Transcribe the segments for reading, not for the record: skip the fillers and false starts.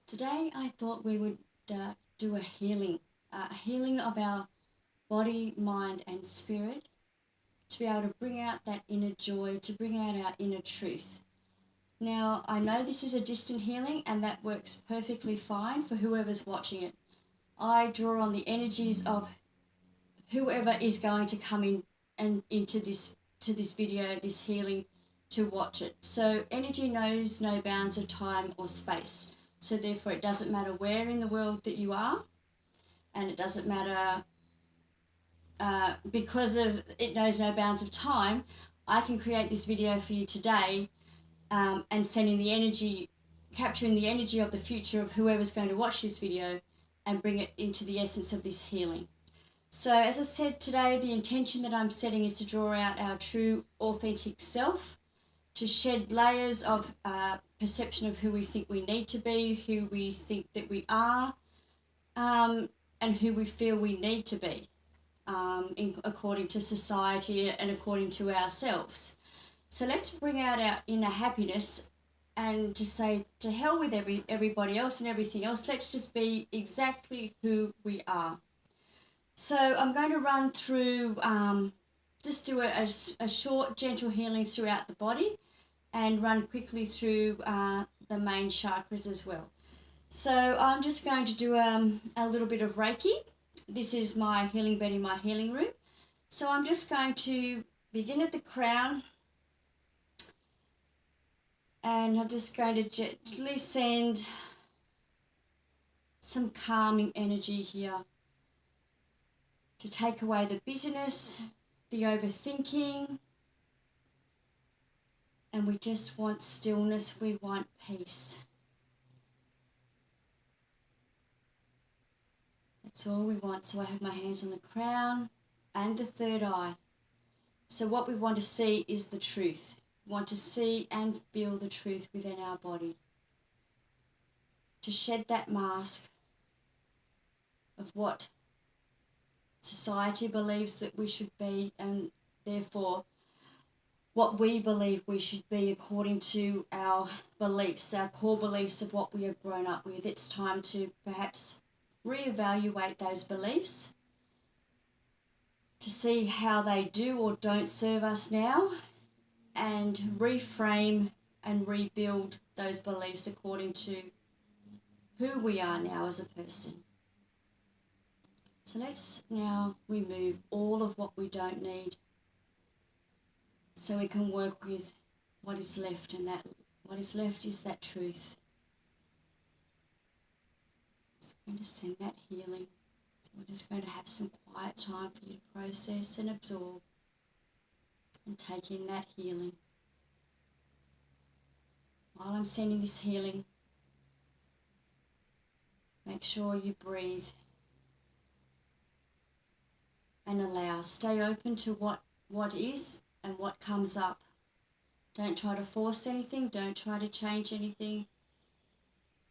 Today I thought we would do a healing of our body, mind, and spirit to be able to bring out that inner joy, to bring out our inner truth. Now, I know this is a distant healing and that works perfectly fine for whoever's watching it. I draw on the energies of whoever is going to come in and into this video, this healing, to watch it. So energy knows no bounds of time or space. So therefore it doesn't matter where in the world that you are, and it doesn't matter because of it knows no bounds of time. I can create this video for you today and sending the energy, capturing the energy of the future of whoever's going to watch this video and bring it into the essence of this healing. So as I said today, the intention that I'm setting is to draw out our true authentic self, to shed layers of perception of who we think we need to be, who we think that we are, and who we feel we need to be, according to society and according to ourselves. So let's bring out our inner happiness and to say to hell with everybody else and everything else. Let's just be exactly who we are. So I'm going to run through, just do a short, gentle healing throughout the body and run quickly through the main chakras as well. So I'm just going to do a little bit of Reiki. This is my healing bed in my healing room. So I'm just going to begin at the crown, and I'm just going to gently send some calming energy here to take away the busyness, the overthinking, and we just want stillness, we want peace. That's all we want. So I have my hands on the crown and the third eye. So what we want to see is the truth. We want to see and feel the truth within our body. To shed that mask of what society believes that we should be, and therefore what we believe we should be according to our beliefs, our core beliefs of what we have grown up with. It's time to perhaps reevaluate those beliefs to see how they do or don't serve us now, and reframe and rebuild those beliefs according to who we are now as a person. So let's now remove all of what we don't need so we can work with what is left, and that what is left is that truth. Just going to send that healing. So we're just going to have some quiet time for you to process and absorb and take in that healing. While I'm sending this healing, make sure you breathe and allow. Stay open to what is and what comes up. Don't try to force anything. Don't try to change anything.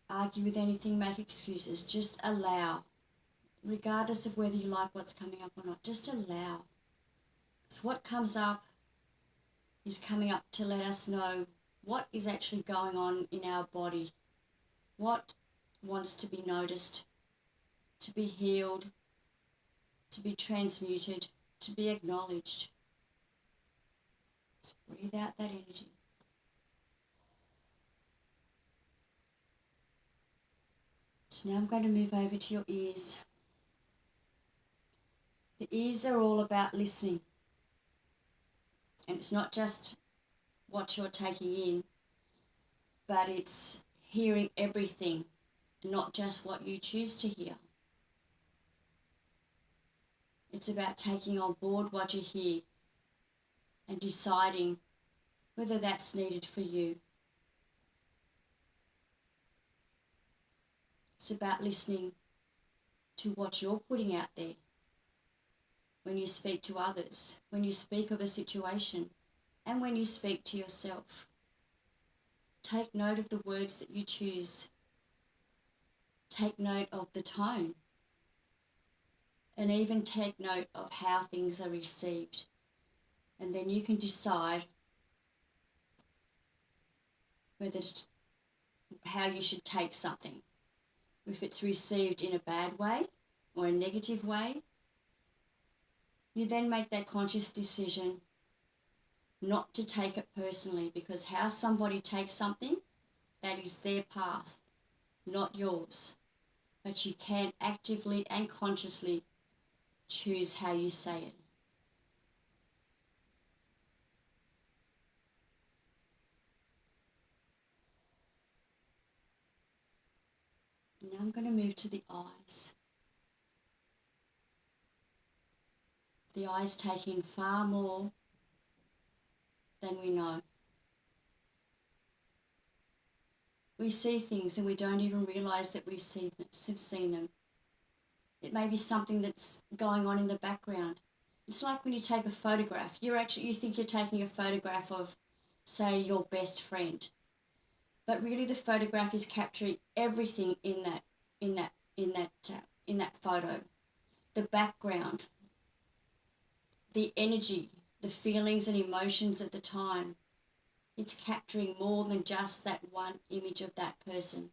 Argue with anything. Make excuses. Just allow. Regardless of whether you like what's coming up or not, just allow. Because what comes up is coming up to let us know what is actually going on in our body. What wants to be noticed, to be healed, to be transmuted, to be acknowledged. Just breathe out that energy. So now I'm going to move over to your ears. The ears are all about listening. And it's not just what you're taking in, but it's hearing everything, not just what you choose to hear. It's about taking on board what you hear and deciding whether that's needed for you. It's about listening to what you're putting out there when you speak to others, when you speak of a situation, and when you speak to yourself. Take note of the words that you choose. Take note of the tone. And even take note of how things are received. And then you can decide how you should take something. if it's received in a bad way or a negative way, you then make that conscious decision not to take it personally, because how somebody takes something, that is their path, not yours. But you can actively and consciously choose how you say it. Now I'm going to move to the eyes. The eyes take in far more than we know. We see things and we don't even realise that we've seen them. It may be something that's going on in the background. It's like when you take a photograph. You think you're taking a photograph of, say, your best friend, but really the photograph is capturing everything in that photo. The background, the energy, the feelings and emotions at the time. It's capturing more than just that one image of that person.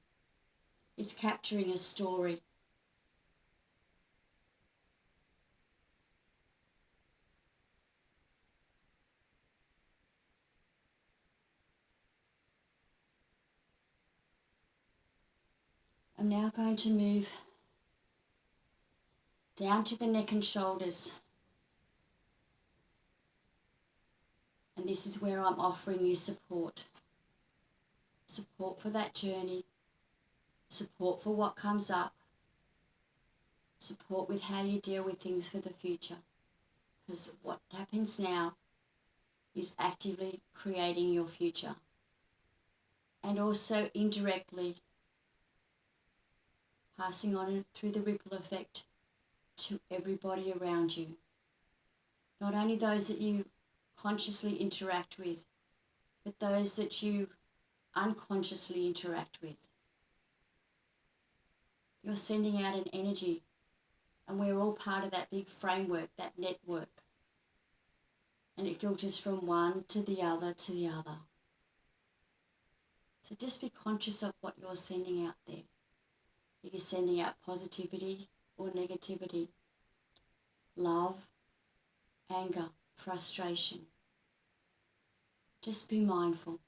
It's capturing a story. I'm now going to move down to the neck and shoulders. And this is where I'm offering you support. Support for that journey. Support for what comes up. Support with how you deal with things for the future. Because what happens now is actively creating your future. And also indirectly passing on through the ripple effect to everybody around you. Not only those that you consciously interact with, but those that you unconsciously interact with. You're sending out an energy, and we're all part of that big framework, that network. And it filters from one to the other to the other. So just be conscious of what you're sending out there. Are you sending out positivity or negativity? Love, anger, frustration. Just be mindful.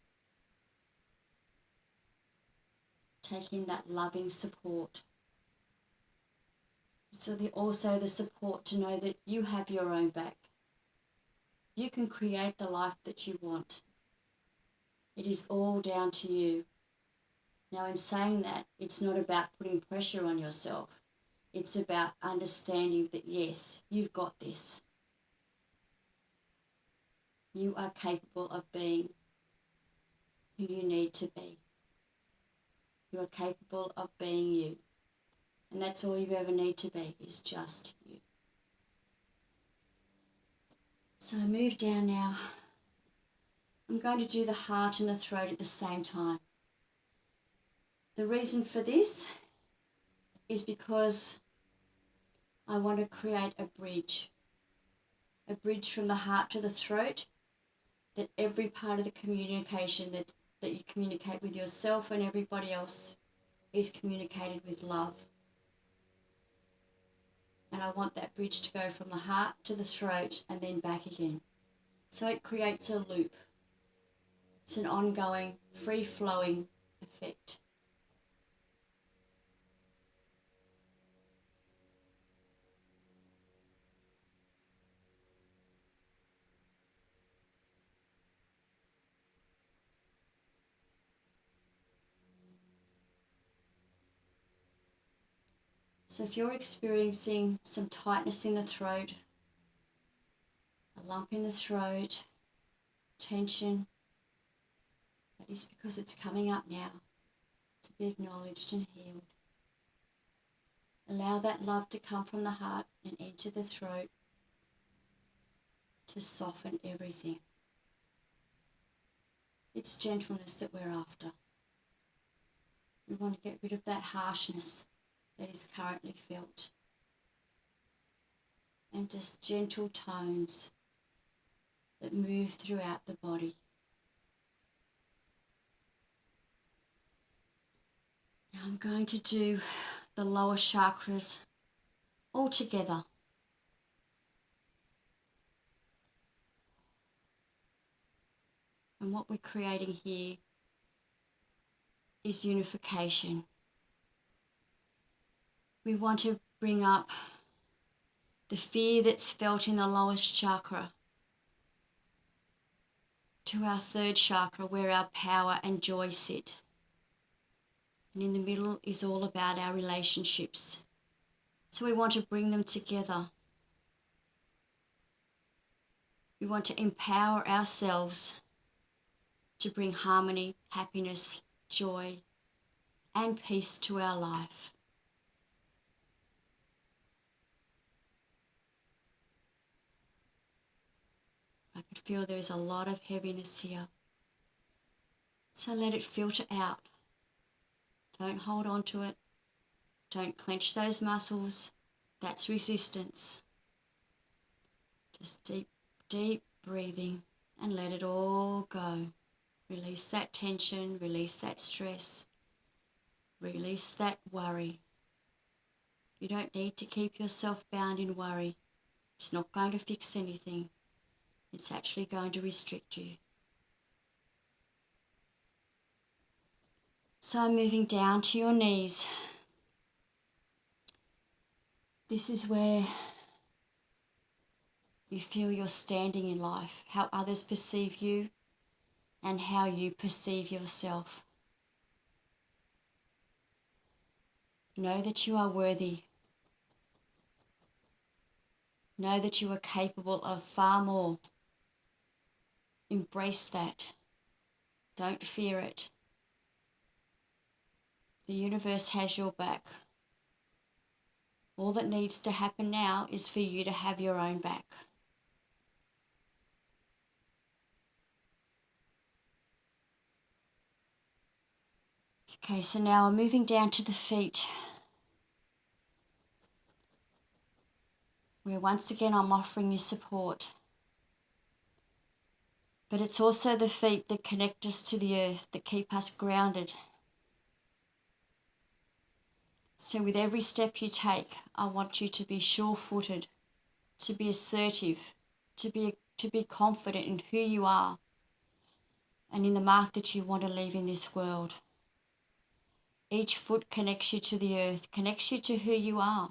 Take in that loving support. So also the support to know that you have your own back. You can create the life that you want. It is all down to you. Now, in saying that, it's not about putting pressure on yourself. It's about understanding that, yes, you've got this. You are capable of being who you need to be. You are capable of being you. And that's all you ever need to be, is just you. So I move down now. I'm going to do the heart and the throat at the same time. The reason for this is because I want to create a bridge from the heart to the throat, that every part of the communication that you communicate with yourself and everybody else is communicated with love. And I want that bridge to go from the heart to the throat and then back again. So it creates a loop. It's an ongoing, free-flowing effect. So if you're experiencing some tightness in the throat, a lump in the throat, tension, that is because it's coming up now to be acknowledged and healed. Allow that love to come from the heart and enter the throat to soften everything. It's gentleness that we're after. We want to get rid of that harshness that is currently felt. And just gentle tones that move throughout the body. Now I'm going to do the lower chakras all together. And what we're creating here is unification. We want to bring up the fear that's felt in the lowest chakra to our third chakra, where our power and joy sit. And in the middle is all about our relationships. So we want to bring them together. We want to empower ourselves to bring harmony, happiness, joy, and peace to our life. I could feel there's a lot of heaviness here. So let it filter out. Don't hold on to it. Don't clench those muscles. That's resistance. Just deep, deep breathing and let it all go. Release that tension, release that stress, release that worry. You don't need to keep yourself bound in worry. It's not going to fix anything. It's actually going to restrict you. So moving down to your knees. This is where you feel you're standing in life, how others perceive you and how you perceive yourself. Know that you are worthy. Know that you are capable of far more. Embrace that. Don't fear it. The universe has your back. All that needs to happen now is for you to have your own back. Okay, so now I'm moving down to the feet, where once again I'm offering you support. But it's also the feet that connect us to the earth, that keep us grounded. So with every step you take, I want you to be sure-footed, to be assertive, to be confident in who you are and in the mark that you want to leave in this world. Each foot connects you to the earth, connects you to who you are.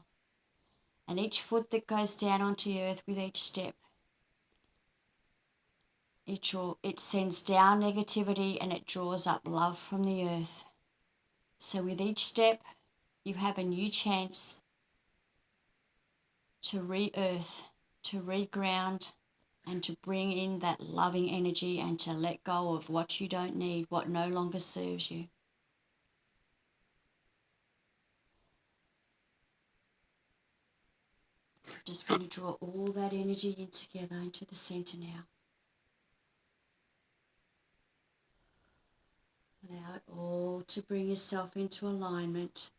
And each foot that goes down onto the earth with each step, it sends down negativity and it draws up love from the earth. So with each step, you have a new chance to re-earth, to reground, and to bring in that loving energy and to let go of what you don't need, what no longer serves you. I'm just going to draw all that energy in together into the center now. Allow it all to bring yourself into alignment.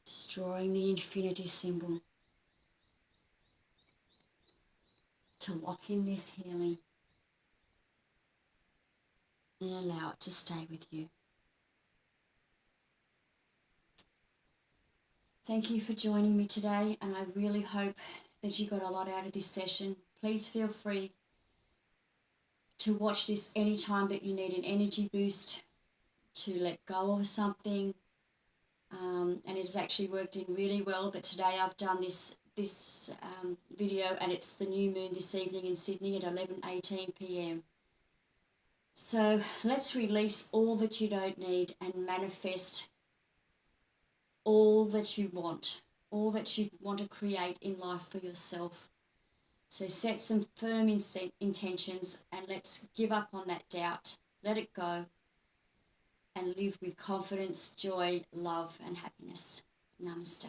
Just drawing the infinity symbol to lock in this healing and allow it to stay with you. Thank you for joining me today, and I really hope that you got a lot out of this session. Please feel free to watch this anytime that you need an energy boost, to let go of something. And it has actually worked in really well that today I've done this video, and it's the new moon this evening in Sydney at 11:18 p.m. So let's release all that you don't need and manifest all that you want to create in life for yourself. So set some firm intentions and let's give up on that doubt. Let it go and live with confidence, joy, love, and happiness. Namaste.